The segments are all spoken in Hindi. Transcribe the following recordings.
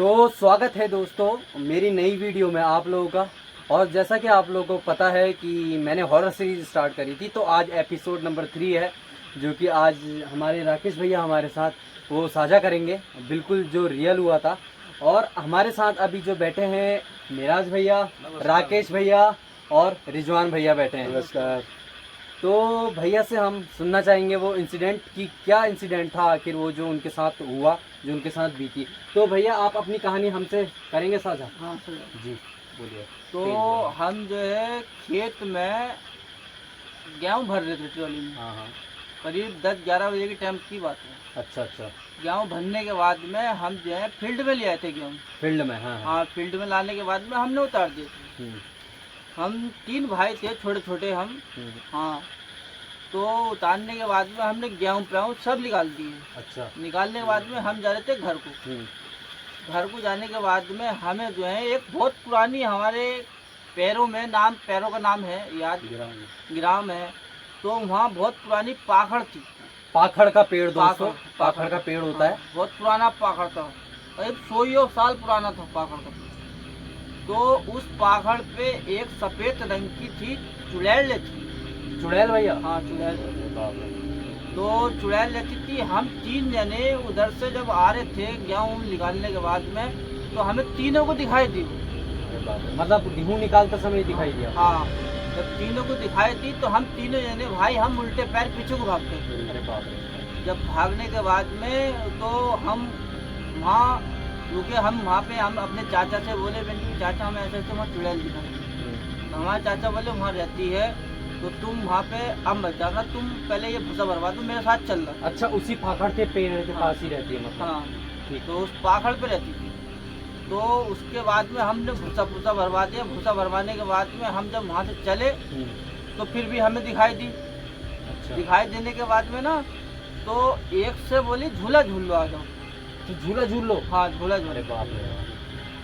तो स्वागत है दोस्तों मेरी नई वीडियो में आप लोगों का। और जैसा कि आप लोगों को पता है कि मैंने हॉरर सीरीज स्टार्ट करी थी, तो आज एपिसोड नंबर 3 है, जो कि आज हमारे राकेश भैया हमारे साथ वो साझा करेंगे बिल्कुल जो रियल हुआ था। और हमारे साथ अभी जो बैठे हैं मिराज भैया, राकेश भैया और रिजवान भैया बैठे हैं। नमस्कार। तो भैया से हम सुनना चाहेंगे वो इंसिडेंट की क्या इंसिडेंट था, आखिर वो जो उनके साथ हुआ, जो उनके साथ बीती। तो भैया आप अपनी कहानी हमसे करेंगे साझा? हाँ सर। जी बोलिए। तो हम जो है खेत में गेहूँ भर रहे थे ट्रॉली में। हाँ हाँ। करीब 10-11 बजे के टाइम की बात है। अच्छा अच्छा। गेहूँ भरने के बाद में हम जो है फील्ड में ले आए थे गेहूँ। फील्ड में? हाँ हाँ। हाँ, फील्ड में लाने के बाद में हमने उतार दिए थे। हम्म, हम 3 भाई थे, छोटे छोटे हम। हम्म, हाँ, तो उतारने के बाद में हमने गेहूँ सब निकाल दिए। अच्छा। निकालने के बाद में हम जा रहे थे घर को। घर को जाने के बाद में हमें जो है एक बहुत पुरानी हमारे पैरों का नाम है याद, ग्राम है। तो वहाँ बहुत पुरानी पाखड़ थी। पाखड़ का पेड़ दोस्तों, पाखड़ पाखड़ का पेड़ होता है। बहुत पुराना पाखड़ था, करीब 100 साल पुराना था पाखड़ का। तो उस पाखड़ पे एक सफेद रंग की थी चुड़ैल थी। चुड़ैल भैया? हाँ, चुड़ैल। तो चुड़ैल रहती थी। हम 3 जने उधर से जब आ रहे थे गेहूँ निकालने के बाद में, तो हमें तीनों को दिखाई दी। मतलब गेहूँ निकालते समय दिखाई दिया? हाँ, जब तीनों को दिखाई दी तो हम तीनों जने भाई हम उल्टे पैर पीछे को भागते थे। अरे बाप रे। जब भागने के बाद में तो हम वहाँ रुके। हम वहाँ पे हम अपने चाचा से बोले बेटी चाचा हमें ऐसे ऐसे वहाँ चुड़ैल दिखाई। तो हमारे चाचा बोले वहाँ रहती है, तो तुम वहाँ पे अब मत जाना, तुम पहले ये भूसा भरवा दो, मेरे साथ चल रहा। अच्छा, उसी पाखड़ के पेड़ के पास ही रहती है मतलब? हाँ ठीक। तो उस पाखड़ पे रहती थी। तो उसके बाद में हमने भूसा भरवा दिया। भूसा भरवाने के बाद में हम जब वहाँ से चले तो फिर भी हमें दिखाई दी। अच्छा। दिखाई देने के बाद में ना, तो एक से बोली झूला झूल लो आ जाओ। तो झूला झूल लो? हाँ, झूला झूल। अरे बाप रे।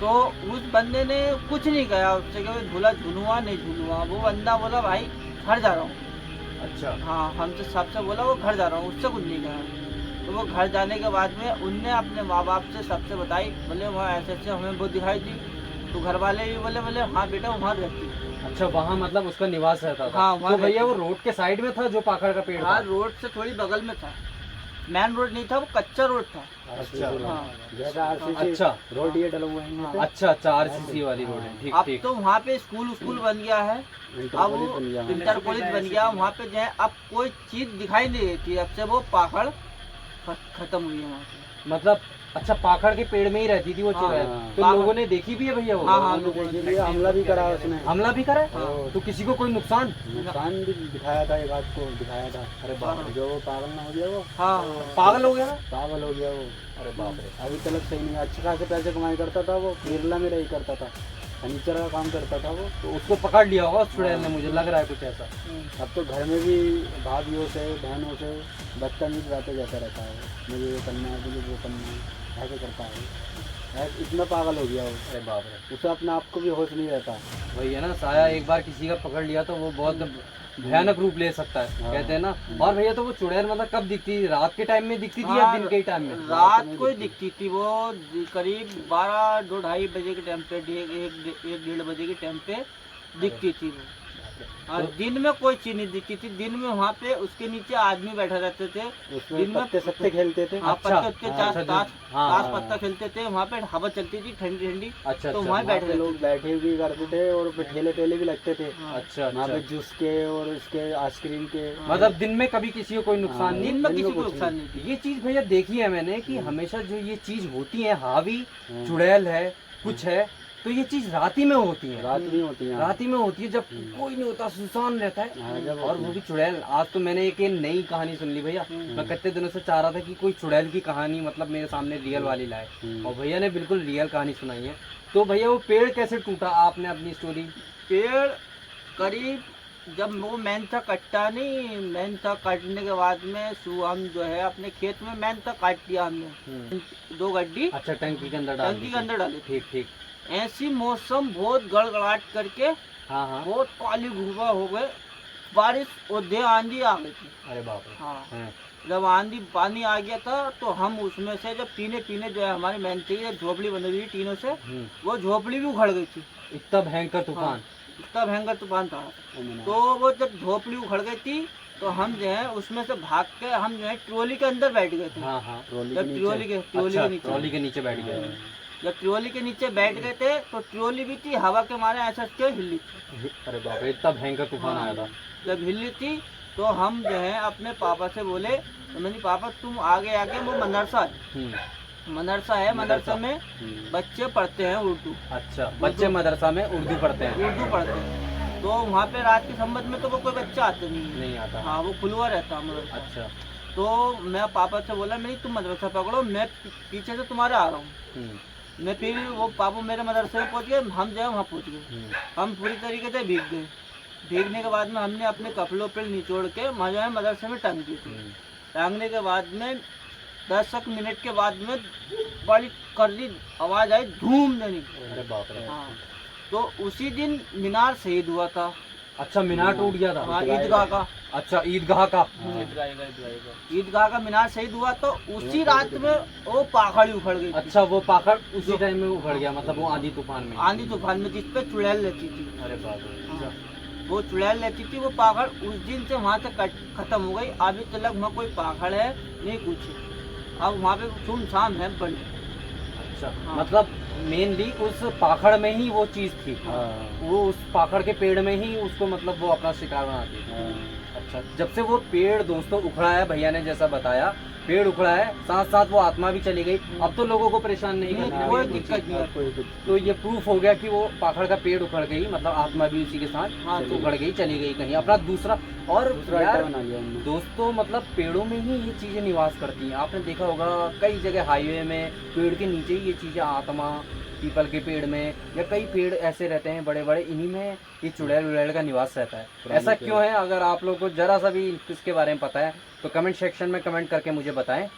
तो उस बंदे ने कुछ नहीं कहा उससे कि झूला झूलूंगा नहीं झूलूंगा। वो बंदा बोला भाई घर जा रहा हूँ। अच्छा। हाँ, हमसे सबसे बोला वो घर जा रहा हूँ, उससे कुछ नहीं कहा। तो वो घर जाने के बाद में उनने अपने माँ बाप से सबसे बताई, बोले वहाँ ऐसे ऐसे हमें वो दिखाई दी। तो घर वाले भी बोले हाँ बेटा वहाँ रहती है। अच्छा, वहाँ मतलब उसका निवास रहता था? हाँ, वहाँ तो भैया वो रोड के साइड में था जो पाखड़ का पेड़ था? हाँ, रोड से थोड़ी बगल में था। मेन रोड नहीं था, वो कच्चा रोड था। अच्छा। हाँ। जैसा आरसीसी अच्छा रोड ये डला हुआ है यहाँ पे। अच्छा अच्छा, आरसीसी वाली रोड है। ठीक अब ठीक। तो वहाँ पे स्कूल बन गया है। अब वो इंटर कॉलेज बन गया। वहाँ पे जो है अब कोई चीज दिखाई नहीं देती। अब से वो पाखड़ खत्म हुई है वहाँ से। मतलब अच्छा, पाखड़ के पेड़ में ही रहती थी वो चुड़ैल? हाँ। तो लोगों ने देखी भी है भैया वो? हाँ हाँ, हमला भी करा उसने। हमला भी करा है? हाँ। तो किसी को कोई नुकसान? नुकसान भी दिखाया था, एक आध को दिखाया था। अरे बाप रे। जो वो पागल ना हो गया वो। हाँ, पागल हो गया ना? पागल हो गया वो। अरे बाप रे। अभी तक सही नहीं। अच्छे खासे पैसे कमाई करता था वो, केरला में रही करता था, फर्नीचर का काम करता था वो। तो उसको पकड़ लिया होगा उस चुड़ैल ने, मुझे लग रहा है कुछ ऐसा। अब तो घर में भी भाभियों से बहनों से बदतमीज बातें जाता रहता है, मुझे ये करना है, मुझे वो करना है, ऐसे करता है। इतना पागल हो गया वो। अरे बाप रे। उसे अपने आप को भी होश नहीं रहता। वही है ना, साया एक बार किसी का पकड़ लिया तो वो बहुत भयानक रूप ले सकता है, हाँ। कहते हैं ना। और भैया तो वो चुड़ैल मतलब कब दिखती थी? रात के टाइम में दिखती थी या हाँ, दिन के टाइम में? रात को ही दिखती थी वो। करीब 12-2-2:30 बजे के टाइम पे, 1-1:30 बजे के टाइम पे दिखती थी वो। और दिन में कोई चीज नहीं दिखती थी। दिन में वहाँ पे उसके नीचे आदमी बैठे रहते थे। उसमें दिन में पत्ते सत्ते खेलते थे। हाँ, अच्छा, पत्ते अच्छा, ताश हाँ, पत्ता खेलते थे। वहाँ पे हवा चलती थी ठंडी ठंडी। अच्छा तो अच्छा। वहाँ वहाँ बैठे पे लोग बैठे भी करते थे और पे ठेले ठेले भी लगते थे। हाँ। अच्छा वहाँ पे अच्छा। जूस के और इसके आइसक्रीम के। मतलब दिन में कभी किसी को कोई नुकसान नहीं? दिन में किसी को कुछ नुकसान नहीं थी। ये चीज भैया देखी है मैंने कि हमेशा जो ये चीज होती है, हावी चुड़ैल है कुछ है, तो ये चीज रात ही में होती है। रात नहीं होती है। रात ही में होती है जब कोई नहीं होता, सुनसान रहता हाँ, है। जब और वो भी चुड़ैल। आज तो मैंने एक नई कहानी सुन ली भैया। मैं कितने दिनों से चाह रहा था कि कोई चुड़ैल की कहानी मतलब मेरे सामने रियल वाली लाए, और भैया ने बिल्कुल रियल कहानी सुनाई है। तो भैया वो पेड़ कैसे टूटा, आपने अपनी स्टोरी? पेड़ करीब जब वो मैन था कट्टा नहीं, मैन था काटने के बाद में हम जो है अपने खेत में मैन था काट दिया हमने 2 गड्डी। अच्छा, टंकी के अंदर डाल टंकी दी के अंदर डाले। ठीक ठीक। ऐसी मौसम बहुत गड़गड़ाहट करके हाँ हाँ। बहुत काली घुमा हो गए। बारिश और दे आंधी आ गई थी। अरे बाप रे। हाँ, हैं। जब आंधी पानी आ गया था तो हम उसमें से जब पीने पीने जो है हमारी मेन थी एक झोपड़ी बनी हुई थी टीनों से, वो झोपड़ी भी उखड़ गई थी। इतना भयंकर तूफान। हाँ, इतना भयंकर तूफान था। तो तो वो जब झोपड़ी उखड़ गई थी तो हम जो है उसमें से भाग के हम जो है ट्रॉली के अंदर बैठ गए थे। हाँ हाँ। जब ट्रॉली के अच्छा, नीचे, ट्रॉली के नीचे बैठ गए। जब ट्रॉली के नीचे बैठ गए थे तो ट्रॉली भी थी हवा के मारे ऐसा क्यों हिली थी। अरे बाप रे, इतना भयंकर तूफान आया था। जब हिली थी तो हम जो है अपने पापा से बोले, तो मैंने पापा तुम आगे आगे वो मदरसा है, मदरसा है, मदरसा में बच्चे पढ़ते हैं उर्दू। अच्छा, बच्चे मदरसा में उर्दू पढ़ते हैं। उर्दू पढ़ते हैं तो वहाँ पे रात की समझ में तो वो कोई बच्चा आता नहीं आता। हाँ, वो खुलवा रहता मदरसा। अच्छा। तो मैं पापा से बोला नहीं तुम मदरसा पकड़ो, मैं पीछे से तुम्हारे आ रहा हूँ। मैं फिर वो पापा मेरे मदरसे में पहुँच गए, हम जो है वहाँ पहुँच गए। हम पूरी तरीके से भीग गए। भीगने के बाद में हमने अपने कपड़ों पर निचोड़ के वहाँ जो है मदरसे में टांग दी थी। टांगने के बाद में 10 मिनट के बाद में बड़ी कर्री आवाज़ आई, धूम देनी। अरे बाप रे। हाँ, तो उसी दिन मीनार शहीद हुआ था। अच्छा, मीनार टूट गया था। हाँ, ईदगाह का। अच्छा, ईदगाह का। ईदगाह का मीनार शहीद हुआ तो उसी रात में वो पाखड़ी उखड़ गई थी। अच्छा, वो पाखड़ उसी टाइम में उखड़ गया, मतलब वो आंधी तूफान में। आंधी तूफान में जिसपे चुड़ैल रहती थी। अरे बाप रे। हाँ, वो चुड़ैल रहती थी, वो पाखड़ उस दिन से वहाँ से खत्म हो गई। अभी तक वहाँ कोई पाखड़ है नहीं कुछ, अब वहाँ पे सुनसान है बड़ी। अच्छा, हाँ। मतलब मेनली उस पाखड़ में ही वो चीज थी। वो उस पाखड़ के पेड़ में ही उसको मतलब वो अपना शिकार बनाती थी। अच्छा, जब से वो पेड़ दोस्तों उखड़ा है, भैया ने जैसा बताया पेड़ उखड़ा है, साथ साथ वो आत्मा भी चली गई। अब तो लोगों को परेशान नहीं करना, कोई दिक्कत नहीं। तो ये प्रूफ हो गया कि वो पाखड़ का पेड़ उखड़ गई, मतलब आत्मा भी उसी के साथ हाँ, उखड़ गई, चली गई कहीं अपना दूसरा। और यार बना लिया हमने। दोस्तों, मतलब पेड़ों में ही ये चीजें निवास करती हैं। आपने देखा होगा कई जगह हाईवे में पेड़ के नीचे ही ये चीजें, आत्मा पीपल के पेड़ में या कई पेड़ ऐसे रहते हैं बड़े बड़े, इन्हीं में ये चुड़ैल उड़ैल का निवास रहता है। ऐसा क्यों है? अगर आप लोगों को जरा सा भी इसके बारे में पता है तो कमेंट सेक्शन में कमेंट करके मुझे बताएं।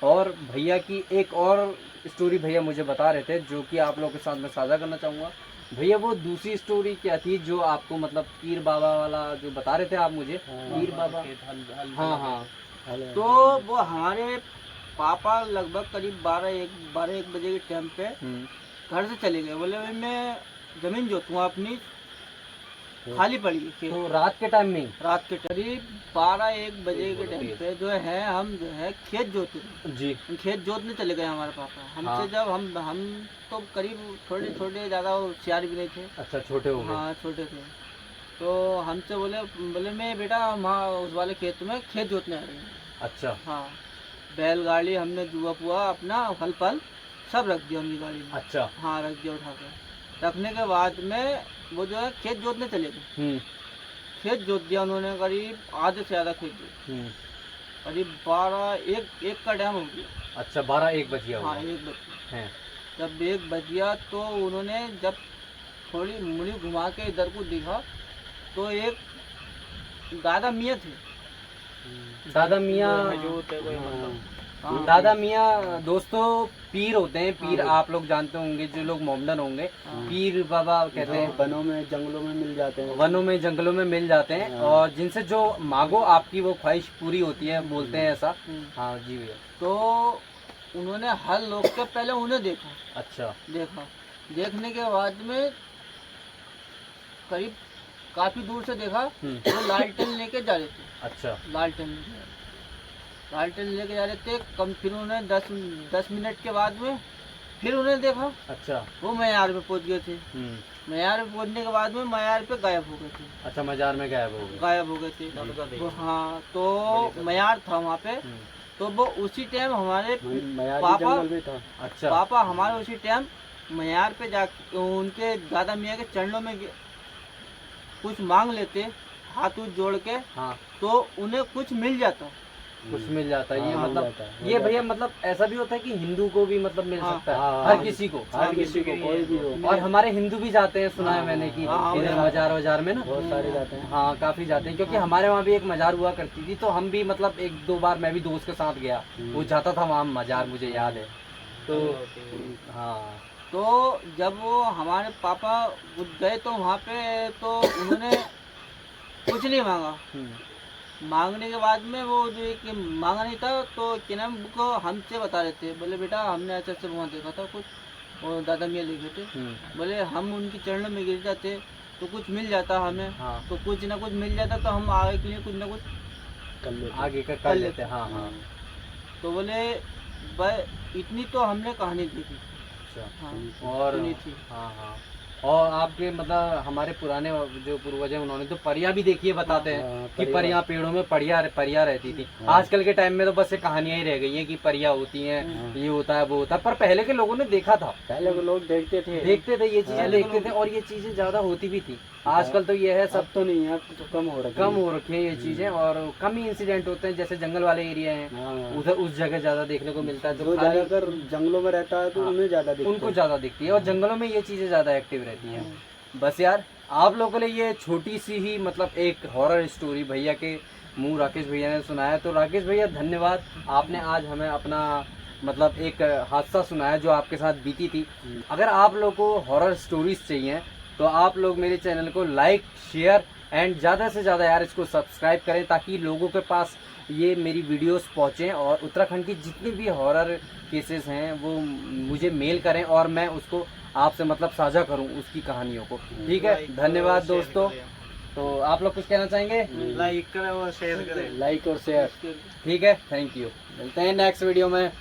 और भैया की एक और स्टोरी भैया मुझे बता रहे थे जो कि आप लोगों के साथ मैं साझा करना चाहूँगा। भैया वो दूसरी स्टोरी क्या थी जो आपको मतलब पीर बाबा वाला जो बता रहे थे आप मुझे? पीर बाबा। हाँ हाँ। तो वो हमारे पापा लगभग करीब 12-1 बजे के टाइम पे घर से चले गए। बोले भाई मैं जमीन जोतूँगा अपनी, खाली पड़ी है खेत। तो रात के टाइम में? रात के करीब 12-1 बजे के टाइम पे जो है हम जो है खेत जोते थे। जी। खेत जोतने चले गए हमारे पापा हमसे। हाँ। जब हम तो करीब थोड़े छोटे, ज़्यादा होशियार भी नहीं थे। अच्छा, छोटे हो गए। हाँ, छोटे थे। तो हमसे बोले मैं बेटा वहाँ उस वाले खेत में खेत जोतने आ रही हूँ। अच्छा। हाँ, बैलगाड़ी हमने जुआ पुआ अपना फल पल सब रख दिया उनकी गाड़ी में। अच्छा। हाँ, रख दिया उठा के। रखने के बाद में वो जो है खेत जोतने चले गए। खेत जोत दिया उन्होंने, करीब आधे से ज़्यादा खेत जोत, करीब 12-1 का टाइम हो गया। अच्छा, 12-1 बज गया। हाँ, 1 बज गया। है। जब 1 बज गया तो उन्होंने जब थोड़ी मुड़ी घुमा के इधर को देखा तो एक दादा मियाँ थे। दादा मियाँ। हाँ। दादा मियाँ दोस्तों पीर होते हैं। पीर आप लोग जानते होंगे, जो लोग मोमडन होंगे, पीर बाबा कहते हैं। वनों में जंगलों में मिल जाते हैं। वनों में जंगलों में मिल जाते हैं और जिनसे जो मांगो आपकी वो ख्वाहिश पूरी होती है, बोलते हैं ऐसा। हाँ जी भैया। तो उन्होंने हल लोग के पहले उन्हें देखा। अच्छा। देखने के बाद में करीब काफी दूर से देखा वो लालटेन लेके जा रहे थे। अच्छा। लालटेन लेके जा रहे थे। कम फिर उन्हें 10 मिनट के बाद में फिर उन्हें देखा। अच्छा। वो मयार पे पहुंच गए थे। मयार पे पहुंचने के बाद में मयार पे गायब हो गए थे। अच्छा, मजार में गायब हो गए। हाँ, तो मयार था वहाँ पे। तो वो उसी टाइम हमारे पापा जंगल में था। अच्छा। पापा हमारे उसी टाइम मयार पे जा उनके दादा मियाँ के चरणों में कुछ मांग लेते, हाथ उठ जोड़ के। हाँ। तो उन्हें कुछ मिल जाता। कुछ मिल जाता है। ये हाँ, मतलब मिल जाता है। ये भैया मतलब ऐसा भी होता है कि हिंदू को भी मतलब मिल हाँ, सकता है। हाँ, हर हाँ, किसी को। हर किसी को, कोई भी हो। और हमारे हिंदू भी जाते हैं, सुना है मैंने कि हाँ, इधर मजार वजार में ना बहुत सारे जाते हैं। हाँ, काफी जाते हैं। क्योंकि हमारे वहाँ भी एक मजार हुआ करती थी, तो हम भी मतलब 1-2 बार मैं भी दोस्त के साथ गया, वो जाता था वहाँ मजार, मुझे याद है। तो हाँ, तो जब वो हमारे पापा गए तो वहाँ पे तो उन्होंने कुछ नहीं मांगा। हम्म, मांगने के बाद में वो जो एक मांगा नहीं था, तो क्या नाम को हमसे बता रहे थे, बोले बेटा हमने ऐसे ऐसे वहाँ देखा था कुछ, और दादा मियाँ लिखे थे, बोले हम उनकी चरणों में गिर जाते तो कुछ मिल जाता हमें, हाँ। तो कुछ ना कुछ मिल जाता तो हम आगे के लिए कुछ ना कुछ कर लेते। आगे का कर लेते, हाँ हाँ। तो बोले भाई इतनी तो हमने कहानी देखी। अच्छा, हाँ, और सुनी थी। हाँ हाँ, और आपके मतलब हमारे पुराने जो पूर्वज हैं उन्होंने तो परियां भी देखी है, बताते हैं हाँ, कि परियां। परियां पेड़ों में परियां रहती थी। हाँ। आजकल के टाइम में तो बस ये कहानियां ही रह गई हैं कि परियां होती हैं, हाँ। ये होता है वो होता है, पर पहले के लोगों ने देखा था, पहले वो लोग देखते थे, ये चीजें हाँ। देखते थे, और ये चीजें ज्यादा होती भी थी। आजकल तो ये है सब सब तो नहीं है, अब तो कम हो रहा है। कम हो रखी है ये चीजें, और कम ही इंसिडेंट होते हैं, जैसे जंगल वाले एरिया हैं हाँ। उधर उस जगह ज्यादा देखने को मिलता है, जो जो खाली ज्यादातर जंगलों में रहता है तो हाँ, उन्हें ज्यादा दिखता उनको है। ज्यादा दिखती है, और जंगलों में ये चीजें ज्यादा एक्टिव रहती हैं। बस यार, आप लोगों ने ये छोटी सी ही मतलब एक हॉरर स्टोरी भैया के मुंह राकेश भैया ने सुनाया, तो राकेश भैया धन्यवाद, आपने आज हमें अपना मतलब एक हादसा सुनाया जो आपके साथ बीती थी। अगर आप लोगों को हॉरर स्टोरीज चाहिए तो आप लोग मेरे चैनल को लाइक, शेयर एंड ज़्यादा से ज़्यादा यार इसको सब्सक्राइब करें, ताकि लोगों के पास ये मेरी वीडियोस पहुँचें, और उत्तराखंड की जितनी भी हॉरर केसेस हैं वो मुझे मेल करें, और मैं उसको आपसे मतलब साझा करूं उसकी कहानियों को। ठीक है, धन्यवाद दोस्तों। तो आप लोग कुछ कहना चाहेंगे? लाइक करें और शेयर करें। लाइक और शेयर। ठीक है, थैंक यू, मिलते हैं नेक्स्ट वीडियो में।